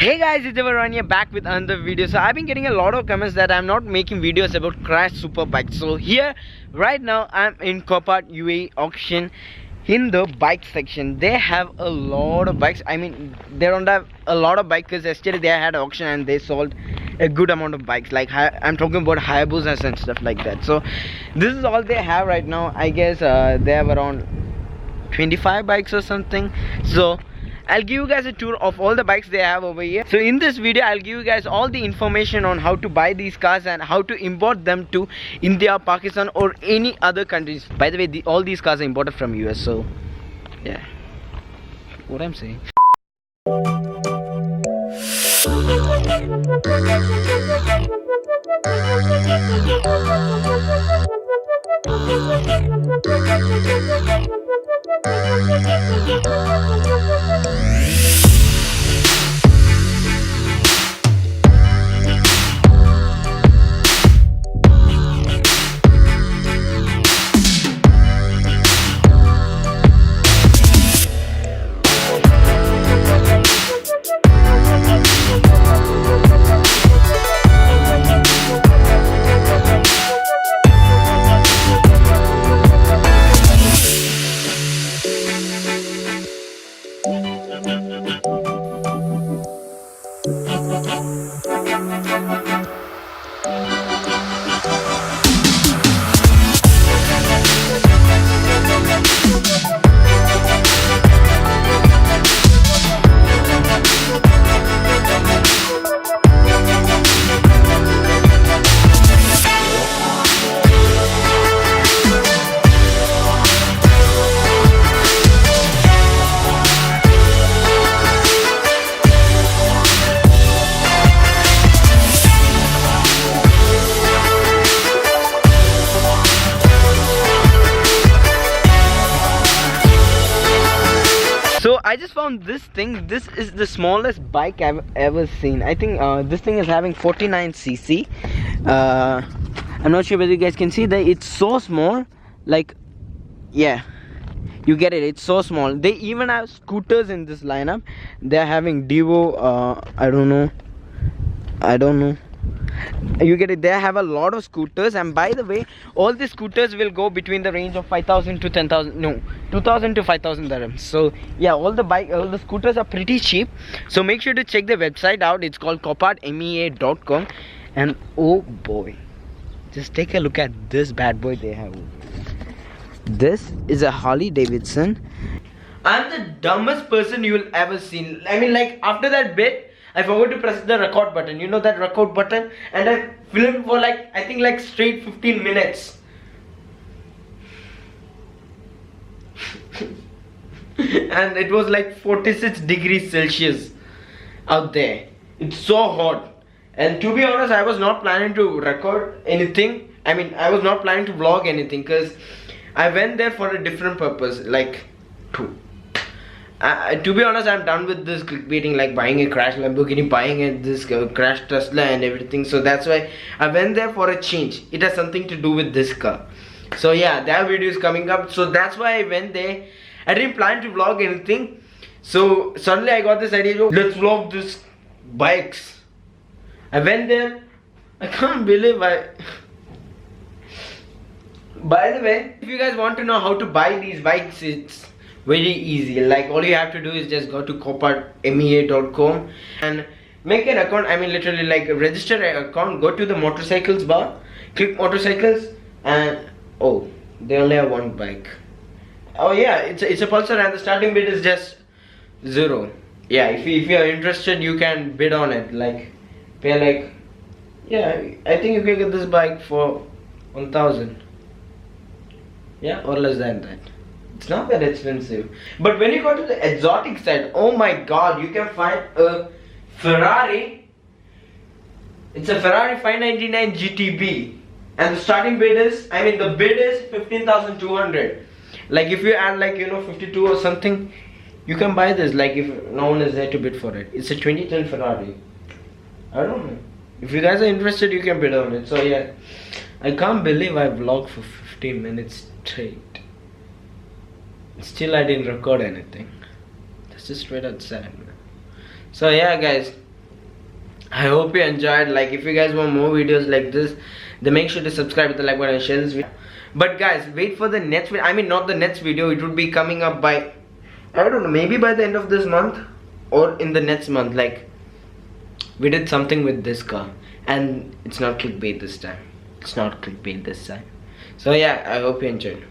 Hey guys, it's Ferrari here back with another video. So I've been getting a lot of comments that I'm not making videos about crash super bikes. So here right now I'm in Copart UAE auction. In the bike section they have a lot of bikes. I mean, they don't have a lot of bikes because yesterday they had auction and they sold a good amount of bikes. Like I'm talking about Hayabusas and stuff like that. So this is all they have right now. I guess they have around 25 bikes or something. So I'll give you guys a tour of all the bikes they have over here. So in this video I'll give you guys all the information on how to buy these cars and how to import them to India, Pakistan or any other countries. By the way, all these cars are imported from US. So yeah, what I'm saying. So I just found this thing. This is the smallest bike I've ever seen. I think this thing is having 49cc. I'm not sure whether you guys can see that it's so small. Like, yeah, you get it. It's so small. They even have scooters in this lineup. They're having Devo. I don't know. You get it. They have a lot of scooters, and by the way, all the scooters will go between the range of 5,000 to 10,000. No, 2,000 to 5,000 dirhams. So yeah, all the scooters are pretty cheap. So make sure to check the website out. It's called copartmea.com. And oh boy, just take a look at this bad boy they have. This is a Harley Davidson. I'm the dumbest person you will ever see. I mean, like, after that bit I forgot to press the record button. You know that record button? And I filmed for like, I think like straight 15 minutes. And it was like 46 degrees Celsius out there. It's so hot. And to be honest, I was not planning to record anything. I mean, I was not planning to vlog anything because I went there for a different purpose. Like, to be honest, I'm done with this clickbaiting, like buying a crash Lamborghini, buying this crash Tesla and everything. So that's why I went there for a change. It has something to do with this car. So yeah, that video is coming up. So that's why I went there. I didn't plan to vlog anything. So suddenly I got this idea, let's vlog this bikes. I went there. I can't believe By the way, if you guys want to know how to buy these bikes, it's very easy. Like, all you have to do is just go to copartmea.com and make an account. I mean, literally, like, register an account, go to the motorcycles bar, click motorcycles, and oh, they only have one bike. Oh yeah, it's a Pulsar, and the starting bid is just 0. Yeah, if you are interested, you can bid on it. Like, pay like, yeah, I think you can get this bike for 1,000. Yeah, or less than that. It's not that expensive. But when you go to the exotic side, oh my god, you can find a Ferrari. It's a Ferrari 599 GTB. And the starting bid is, I mean, the bid is 15,200. Like, if you add, like, you know, 52 or something, you can buy this. Like, if no one is there to bid for it. It's a 2010 Ferrari. I don't know. If you guys are interested, you can bid on it. So yeah, I can't believe I vlogged for 15 minutes straight. Still I didn't record anything. That's just straight out sad, man. So yeah guys, I hope you enjoyed. Like, if you guys want more videos like this, then make sure to subscribe with the like button and share this video. But guys, wait for the next video. I mean, not the next video. It would be coming up by, I don't know, maybe by the end of this month or in the next month. Like, we did something with this car, and it's not clickbait this time. It's not clickbait this time. So yeah, I hope you enjoyed.